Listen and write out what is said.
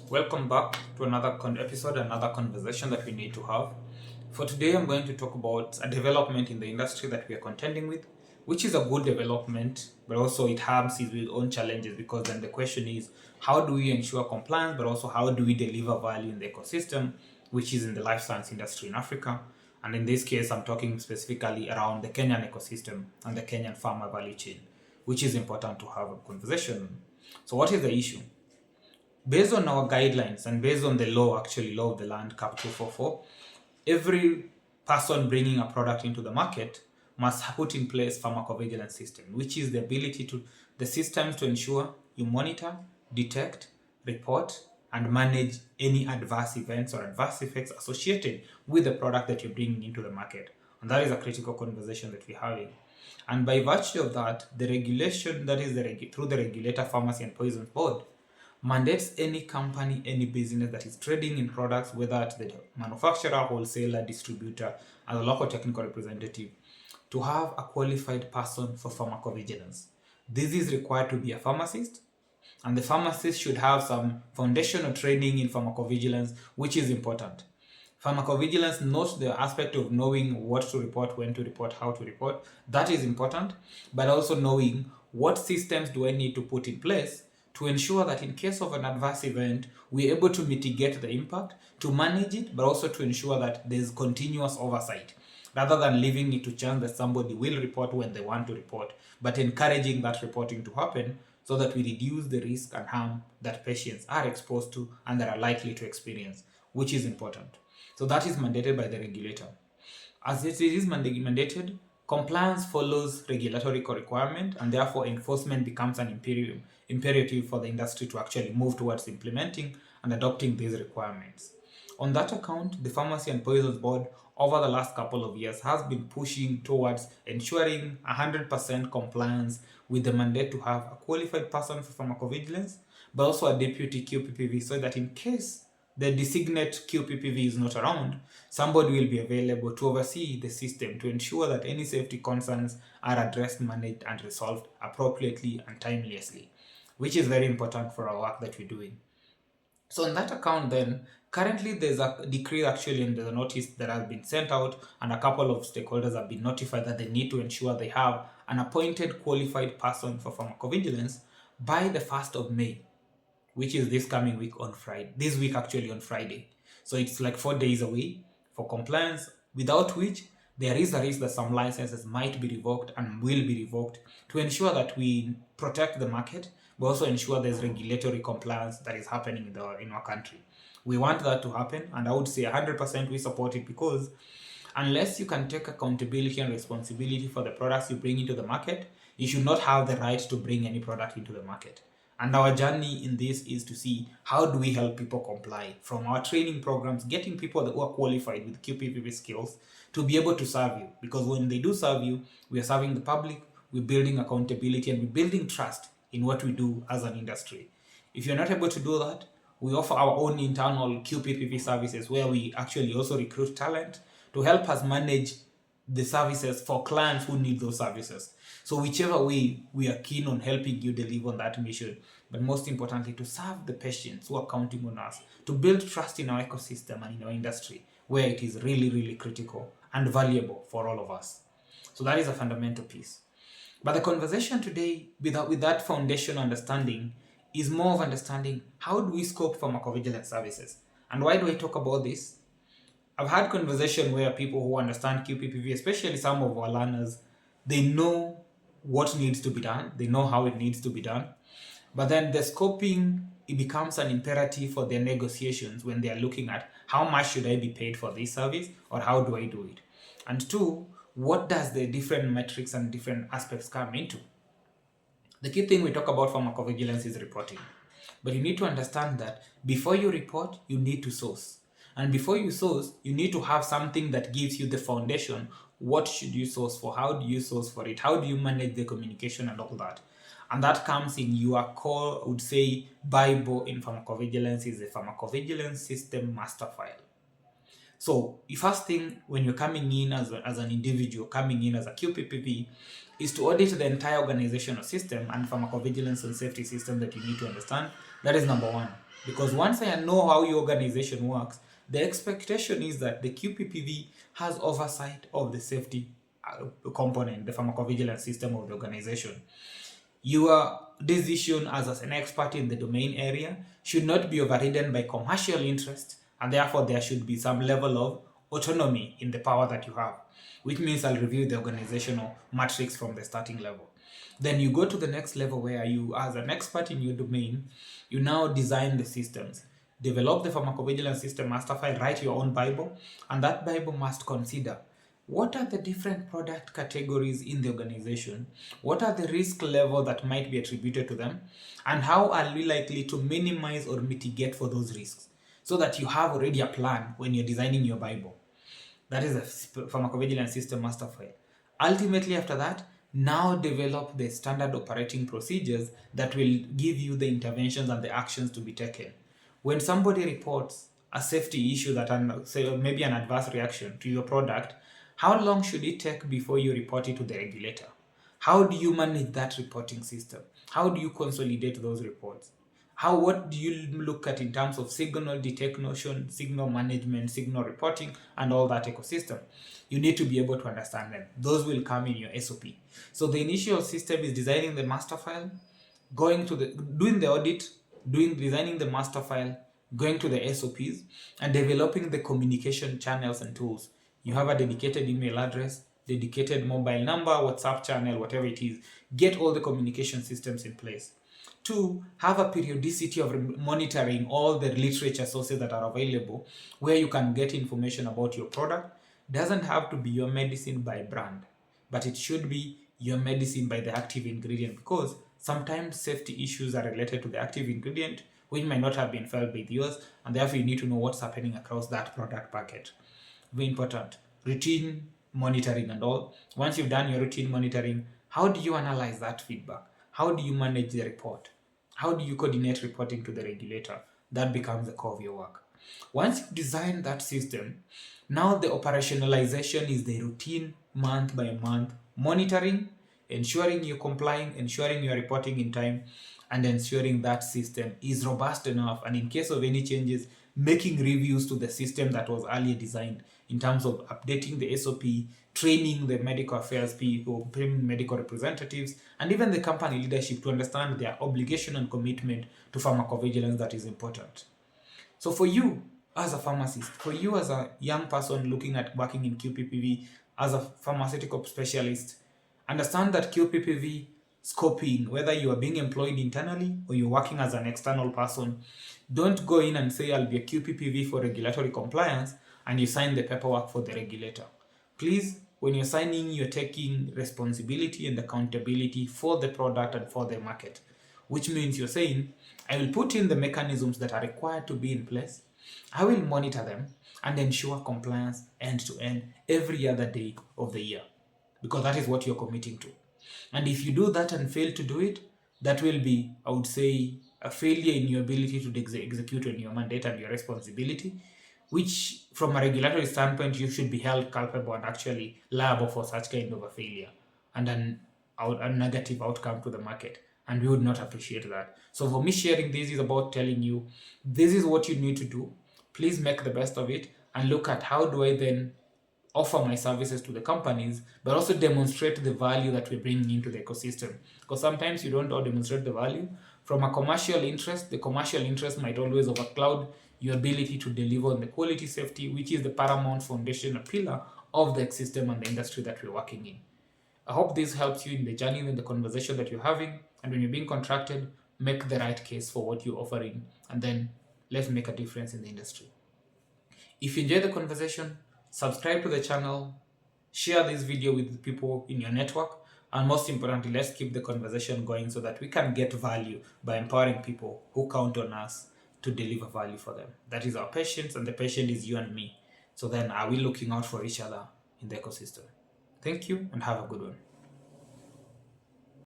Welcome back to another episode, another conversation that we need to have. For today, I'm going to talk about a development in the industry that we are contending with, which is a good development, but also it has its own challenges because then the question is how do we ensure compliance, but also how do we deliver value in the ecosystem, which is in the life science industry in Africa. And in this case, I'm talking specifically around the Kenyan ecosystem and the Kenyan pharma value chain, which is important to have a conversation. So, what is the issue? Based on our guidelines and based on the law, actually law of the land cap 244, every person bringing a product into the market must put in place pharmacovigilance system, which is the ability to the systems to ensure you monitor, detect, report, and manage any adverse events or adverse effects associated with the product that you're bringing into the market. And that is a critical conversation that we're having. And by virtue of that, the regulation that is through the regulator Pharmacy and Poisons Board mandates any company, any business that is trading in products, whether it's the manufacturer, wholesaler, distributor, as a local technical representative, to have a qualified person for pharmacovigilance. This is required to be a pharmacist, and the pharmacist should have some foundational training in pharmacovigilance, which is important. Pharmacovigilance notes the aspect of knowing what to report, when to report, how to report. That is important, but also knowing what systems do I need to put in place to ensure that in case of an adverse event, we're able to mitigate the impact, to manage it, but also to ensure that there's continuous oversight, rather than leaving it to chance that somebody will report when they want to report, but encouraging that reporting to happen so that we reduce the risk and harm that patients are exposed to and that are likely to experience, which is important. So that is mandated by the regulator. As it is mandated, compliance follows regulatory requirement, and therefore enforcement becomes an imperative for the industry to actually move towards implementing and adopting these requirements. On that account, the Pharmacy and Poisons Board over the last couple of years has been pushing towards ensuring 100% compliance with the mandate to have a qualified person for pharmacovigilance, but also a deputy QPPV, so that in case the designate QPPV is not around, somebody will be available to oversee the system to ensure that any safety concerns are addressed, managed, and resolved appropriately and timelessly, which is very important for our work that we're doing. So on that account then, currently there's a decree actually and there's a notice that has been sent out, and a couple of stakeholders have been notified that they need to ensure they have an appointed qualified person for pharmacovigilance by the 1st of May, which is this coming week on Friday. This week actually on Friday. So it's like 4 days away for compliance, without which there is a risk that some licenses might be revoked and will be revoked to ensure that we protect the market, but also ensure there's regulatory compliance that is happening in our country. We want that to happen, and I would say 100% we support it, because unless you can take accountability and responsibility for the products you bring into the market, you should not have the right to bring any product into the market. And our journey in this is to see how do we help people comply from our training programs, getting people who are qualified with QPPV skills to be able to serve you. Because when they do serve you, we are serving the public, we're building accountability, and we're building trust in what we do as an industry. If you're not able to do that, we offer our own internal QPPV services where we actually also recruit talent to help us manage the services for clients who need those services. So whichever way, we are keen on helping you deliver on that mission, but most importantly, to serve the patients who are counting on us, to build trust in our ecosystem and in our industry, where it is really, really critical and valuable for all of us. So that is a fundamental piece. But the conversation today, with that foundation understanding, is more of understanding how do we scope pharmacovigilance services. And why do I talk about this? I've had conversation where people who understand QPPV, especially some of our learners, they know what needs to be done, they know how it needs to be done, but then the scoping, it becomes an imperative for their negotiations when they are looking at how much should I be paid for this service or how do I do it. And two, what does the different metrics and different aspects come into? The key thing we talk about pharmacovigilance is reporting. But you need to understand that before you report, you need to source. And before you source, you need to have something that gives you the foundation. What should you source for? How do you source for it? How do you manage the communication and all that? And that comes in your core, I would say, Bible in pharmacovigilance is the pharmacovigilance system master file. So the first thing when you're coming in as an individual, coming in as a QPPV, is to audit the entire organizational system and pharmacovigilance and safety system that you need to understand. That is number one. Because once I know how your organization works, the expectation is that the QPPV has oversight of the safety component, the pharmacovigilance system of the organization. Your decision as an expert in the domain area should not be overridden by commercial interest, and therefore there should be some level of autonomy in the power that you have, which means I'll review the organizational matrix from the starting level. Then you go to the next level where you, as an expert in your domain, you now design the systems, develop the pharmacovigilance system master file, write your own Bible, and that Bible must consider what are the different product categories in the organization, what are the risk level that might be attributed to them, and how are we likely to minimize or mitigate for those risks, so that you have already a plan when you're designing your Bible. That is a pharmacovigilance system master file. Ultimately, after that, now develop the standard operating procedures that will give you the interventions and the actions to be taken. When somebody reports a safety issue that, say, maybe an adverse reaction to your product, how long should it take before you report it to the regulator? How do you manage that reporting system? How do you consolidate those reports? What do you look at in terms of signal detection, signal management, signal reporting, and all that ecosystem? You need to be able to understand them. Those will come in your SOP. So the initial system is designing the master file, doing the audit, designing the master file, going to the SOPs, and developing the communication channels and tools. You have a dedicated email address, dedicated mobile number, WhatsApp channel, whatever it is. Get all the communication systems in place. 2, have a periodicity of monitoring all the literature sources that are available where you can get information about your product. Doesn't have to be your medicine by brand, but it should be your medicine by the active ingredient, because sometimes safety issues are related to the active ingredient, which might not have been felt by yours, and therefore you need to know what's happening across that product packet. Very important. Routine monitoring and all. Once you've done your routine monitoring, how do you analyze that feedback? How do you manage the report? How do you coordinate reporting to the regulator? That becomes the core of your work. Once you design that system, now the operationalization is the routine month by month monitoring, ensuring you're complying, ensuring you're reporting in time, and ensuring that system is robust enough, and in case of any changes, making reviews to the system that was earlier designed in terms of updating the SOP, training the medical affairs people, training medical representatives, and even the company leadership to understand their obligation and commitment to pharmacovigilance that is important. So for you as a pharmacist, for you as a young person looking at working in QPPV as a pharmaceutical specialist, understand that QPPV scoping, whether you are being employed internally or you're working as an external person, don't go in and say I'll be a QPPV for regulatory compliance and you sign the paperwork for the regulator. Please, when you're signing, you're taking responsibility and accountability for the product and for the market, which means you're saying, I will put in the mechanisms that are required to be in place, I will monitor them and ensure compliance end to end every other day of the year, because that is what you're committing to. And if you do that and fail to do it, that will be, I would say, a failure in your ability to execute on your mandate and your responsibility, which from a regulatory standpoint, you should be held culpable and actually liable for such kind of a failure and a negative outcome to the market. And we would not appreciate that. So for me, sharing this is about telling you, this is what you need to do. Please make the best of it and look at how do I then offer my services to the companies, but also demonstrate the value that we're bringing into the ecosystem. Because sometimes you don't all demonstrate the value. From a commercial interest, the commercial interest might always overcloud your ability to deliver on the quality safety, which is the paramount foundation, a pillar of the ecosystem and the industry that we're working in. I hope this helps you in the journey and the conversation that you're having. And when you're being contracted, make the right case for what you're offering, and then let's make a difference in the industry. If you enjoy the conversation, subscribe to the channel, share this video with people in your network, and most importantly, let's keep the conversation going so that we can get value by empowering people who count on us to deliver value for them. That is our patients, and the patient is you and me. So then, are we looking out for each other in the ecosystem? Thank you and have a good one.